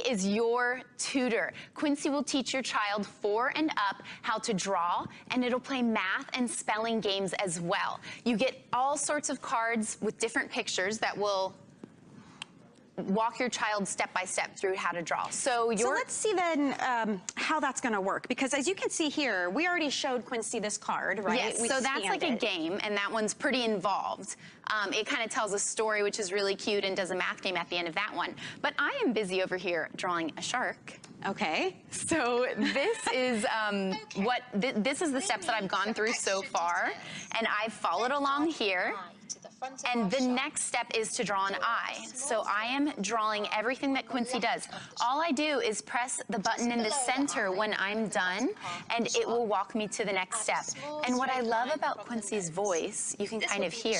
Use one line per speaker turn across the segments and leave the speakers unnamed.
is your tutor. Quincy will teach your child 4 and up how to draw, and it'll play math and spelling games as well. You get all sorts of cards with different pictures that will walk your child step by step through how to draw. So
let's see then how that's going to work, because as you can see here, we already showed Quincy this card, right?
Yes, so that's like a game, and that one's pretty involved. It kind of tells a story, which is really cute, and does a math game at the end of that one. But I am busy over here drawing a shark.
Okay.
So this is this is the steps that I've gone through so far, and I've followed along here. And the next step is to draw an eye. So I am drawing everything that Quincy does. All I do is press the button in the center when I'm done, and it will walk me to the next step. And what I love about Quincy's voice, you can kind of hear,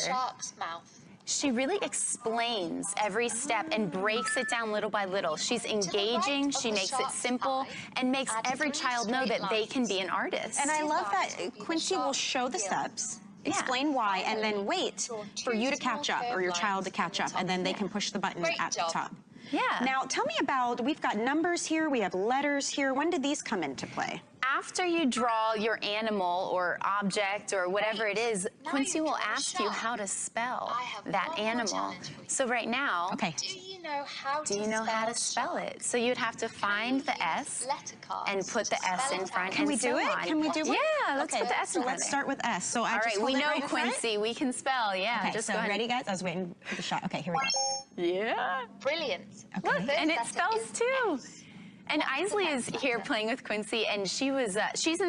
she really explains every step and breaks it down little by little. She's engaging, she makes it simple, and makes every child know that they can be an artist.
And I love that Quincy will show the steps, explain why, and then wait for you to catch up, or your child to catch up, and then they can push the button at the top.
Yeah.
Now, tell me about, we've got numbers here, we have letters here. When did these come into play?
After you draw your animal or object or whatever it is, Quincy will ask you how to spell that animal. So right now, do you know how to spell it? So you'd have to find the S and put the S in front.
Can we do it? Can we do it?
Yeah, let's put the S in front.
Let's start with S. So
all right, we know Quincy, we can spell. Yeah,
okay,
just
so
go ahead.
Ready, guys? I was waiting for the shot. Okay, here we go.
Yeah.
Brilliant.
Okay. Look, and it spells too. And Isley is here playing with Quincy, and she was she's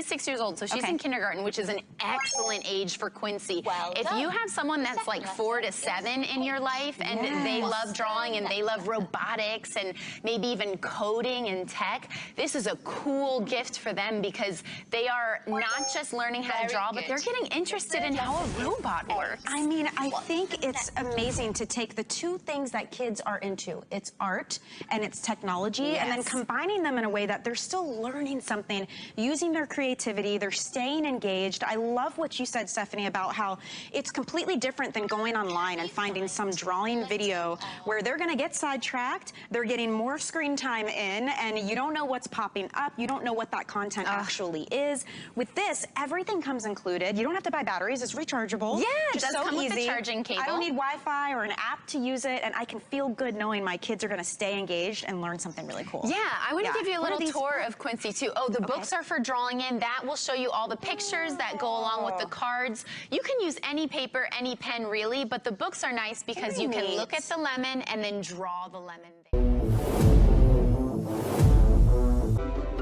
6 years old, so she's in kindergarten, which is an excellent age for Quincy. If you have someone that's like 4 to 7 in your life, and they love drawing and they love robotics and maybe even coding and tech, this is a cool gift for them, because they are not just learning how to draw, but they're getting interested in how a robot works.
I mean, I think it's amazing to take the two things that kids are into. It's art and it's technology. And then combining them in a way that they're still learning something, using their creativity, they're staying engaged. I love what you said, Stephanie, about how it's completely different than going online and finding some drawing video where they're gonna get sidetracked, they're getting more screen time in, and you don't know what's popping up, you don't know what that content actually is. With this, everything comes included. You don't have to buy batteries, it's rechargeable.
Yeah, it does
so
come
easy.
with the charging cable.
I don't need Wi-Fi or an app to use it, and I can feel good knowing my kids are gonna stay engaged and learn something really cool.
Yeah, I want to give you a little tour of Quincy, too. Oh, the books are for drawing in. That will show you all the pictures that go along with the cards. You can use any paper, any pen, really, but the books are nice because you can look at the lemon and then draw the lemon.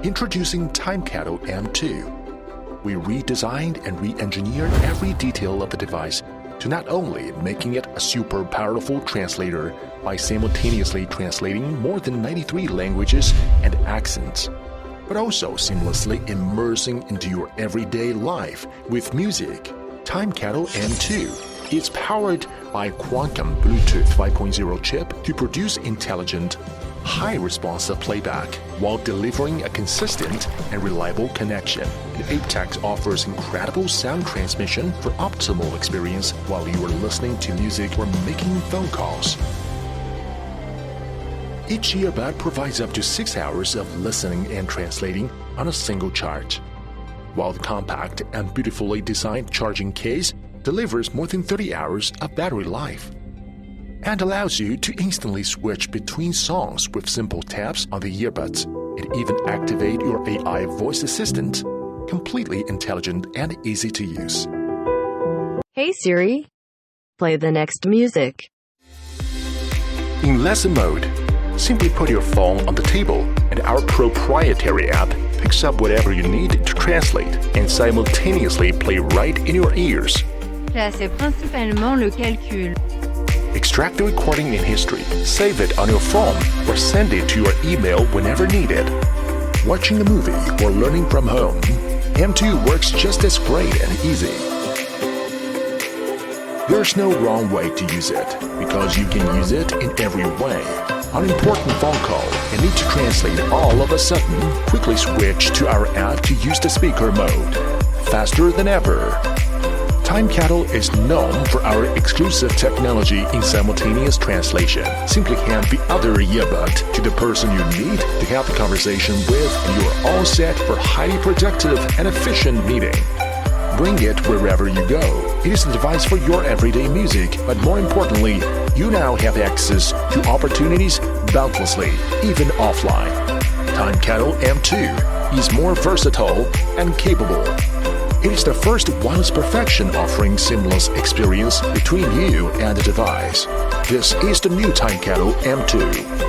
Introducing Timecattle M2. We redesigned and re-engineered every detail of the device to not only making it a super powerful translator by simultaneously translating more than 93 languages and accents, but also seamlessly immersing into your everyday life with music. Timecattle M2 is powered by a quantum Bluetooth 5.0 chip to produce intelligent, high-responsive playback while delivering a consistent and reliable connection. And Apex offers incredible sound transmission for optimal experience while you are listening to music or making phone calls. Each earbud provides up to 6 hours of listening and translating on a single charge, while the compact and beautifully designed charging case delivers more than 30 hours of battery life and allows you to instantly switch between songs with simple taps on the earbuds and even activate your AI voice assistant, completely intelligent and easy to use.
Hey Siri, play the next music.
In lesson mode, simply put your phone on the table and our proprietary app picks up whatever you need to translate and simultaneously play right in your ears.
Là, c'est principalement le calcul.
Extract the recording in history, save it on your phone, or send it to your email whenever needed. Watching a movie or learning from home, M2 works just as great and easy. There's no wrong way to use it, because you can use it in every way. On an important phone call and need to translate all of a sudden, quickly switch to our app to use the speaker mode. Faster than ever. Time Kettle is known for our exclusive technology in simultaneous translation. Simply hand the other earbud to the person you need to have the conversation with, and you are all set for a highly productive and efficient meeting. Bring it wherever you go. It is a device for your everyday music, but more importantly, you now have access to opportunities boundlessly, even offline. Time Kettle M2 is more versatile and capable. It is the first wireless perfection offering seamless experience between you and the device. This is the new Time Kettle M2.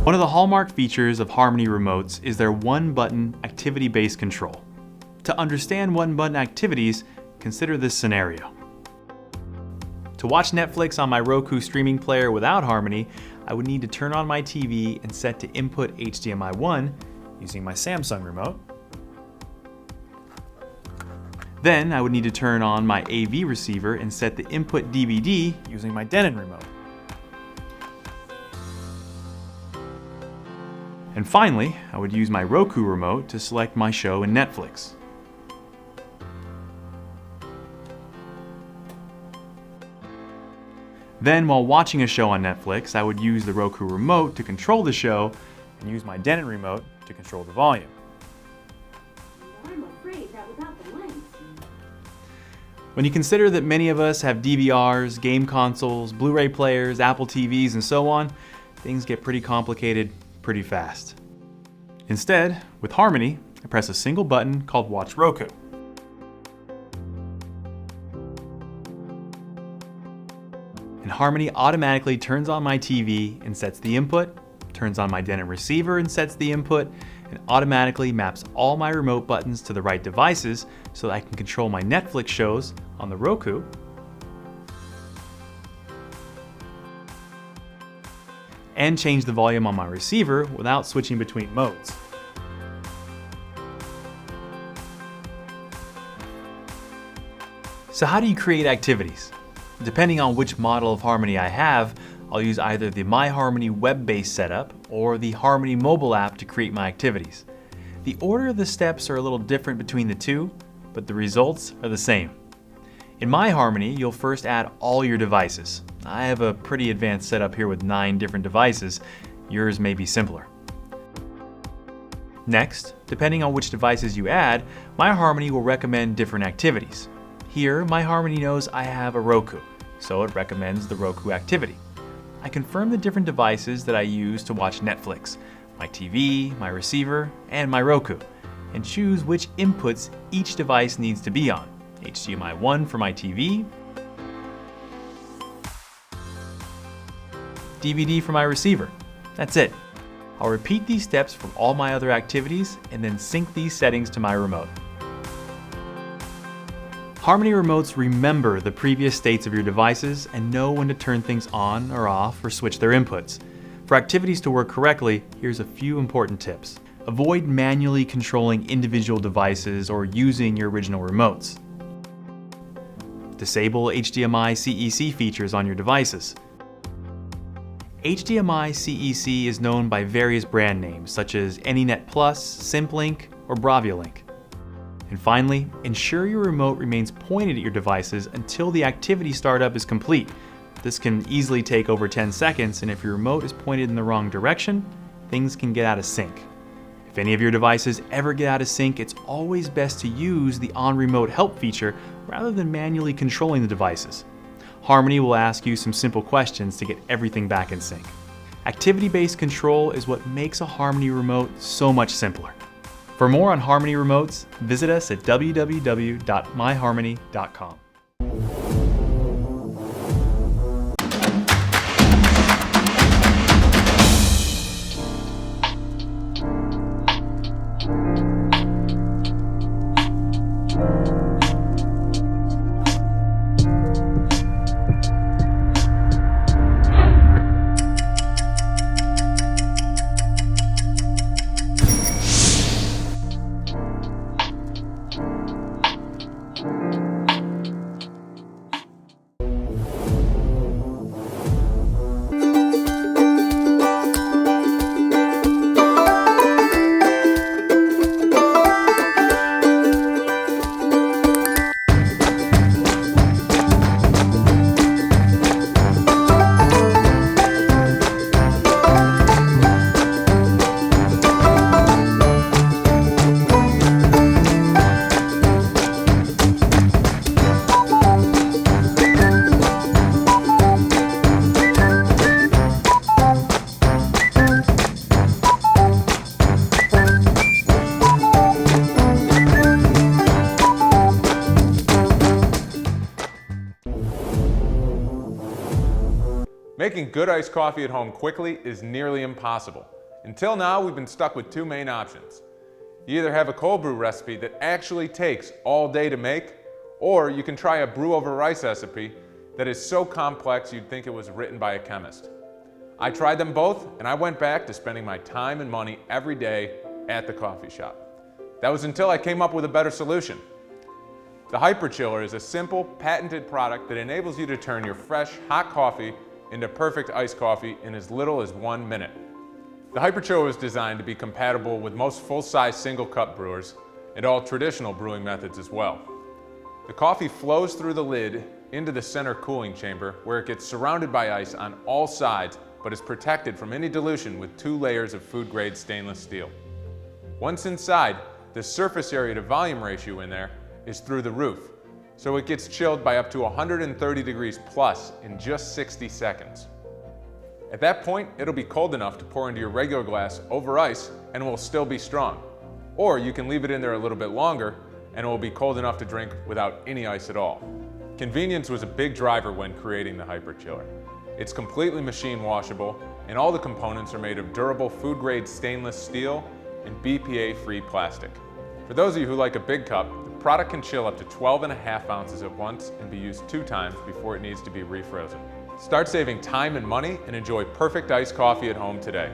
One of the hallmark features of Harmony remotes is their one-button activity-based control. To understand one-button activities, consider this scenario. To watch Netflix on my Roku streaming player without Harmony, I would need to turn on my TV and set to input HDMI 1 using my Samsung remote. Then I would need to turn on my AV receiver and set the input DVD using my Denon remote. And finally, I would use my Roku remote to select my show in Netflix. Then, while watching a show on Netflix, I would use the Roku remote to control the show and use my Denon remote to control the volume.
I'm afraid that without the lens.
When you consider that many of us have DVRs, game consoles, Blu-ray players, Apple TVs, and so on, things get pretty complicated pretty fast. Instead, with Harmony, I press a single button called Watch Roku. And Harmony automatically turns on my TV and sets the input, turns on my Denon receiver and sets the input, and automatically maps all my remote buttons to the right devices so that I can control my Netflix shows on the Roku, and change the volume on my receiver without switching between modes. So how do you create activities? Depending on which model of Harmony I have, I'll use either the My Harmony web-based setup or the Harmony mobile app to create my activities. The order of the steps are a little different between the two, but the results are the same. In My Harmony, you'll first add all your devices. I have a pretty advanced setup here with 9 different devices. Yours may be simpler. Next, depending on which devices you add, My Harmony will recommend different activities. Here, My Harmony knows I have a Roku, so it recommends the Roku activity. I confirm the different devices that I use to watch Netflix, my TV, my receiver, and my Roku, and choose which inputs each device needs to be on. HDMI 1 for my TV, DVD for my receiver. That's it. I'll repeat these steps for all my other activities and then sync these settings to my remote. Harmony remotes remember the previous states of your devices and know when to turn things on or off or switch their inputs. For activities to work correctly, here's a few important tips. Avoid manually controlling individual devices or using your original remotes. Disable HDMI CEC features on your devices. HDMI CEC is known by various brand names such as AnyNet Plus, SimpLink, or Braviolink. And finally, ensure your remote remains pointed at your devices until the activity startup is complete. This can easily take over 10 seconds, and if your remote is pointed in the wrong direction, things can get out of sync. If any of your devices ever get out of sync, it's always best to use the On Remote Help feature rather than manually controlling the devices. Harmony will ask you some simple questions to get everything back in sync. Activity-based control is what makes a Harmony remote so much simpler. For more on Harmony remotes, visit us at www.myharmony.com.
Making good iced coffee at home quickly is nearly impossible. Until now, we've been stuck with two main options. You either have a cold brew recipe that actually takes all day to make, or you can try a brew over rice recipe that is so complex you'd think it was written by a chemist. I tried them both, and I went back to spending my time and money every day at the coffee shop. That was until I came up with a better solution. The Hyperchiller is a simple, patented product that enables you to turn your fresh, hot coffee into perfect iced coffee in as little as 1 minute. The Hyperchiller was designed to be compatible with most full-size single-cup brewers and all traditional brewing methods as well. The coffee flows through the lid into the center cooling chamber, where it gets surrounded by ice on all sides, but is protected from any dilution with 2 layers of food-grade stainless steel. Once inside, the surface area to volume ratio in there is through the roof, so it gets chilled by up to 130 degrees plus in just 60 seconds. At that point, it'll be cold enough to pour into your regular glass over ice and will still be strong. Or you can leave it in there a little bit longer and it will be cold enough to drink without any ice at all. Convenience was a big driver when creating the Hyperchiller. It's completely machine washable, and all the components are made of durable food-grade stainless steel and BPA-free plastic. For those of you who like a big cup, the product can chill up to 12.5 ounces at once and be used 2 times before it needs to be refrozen. Start saving time and money and enjoy perfect iced coffee at home today.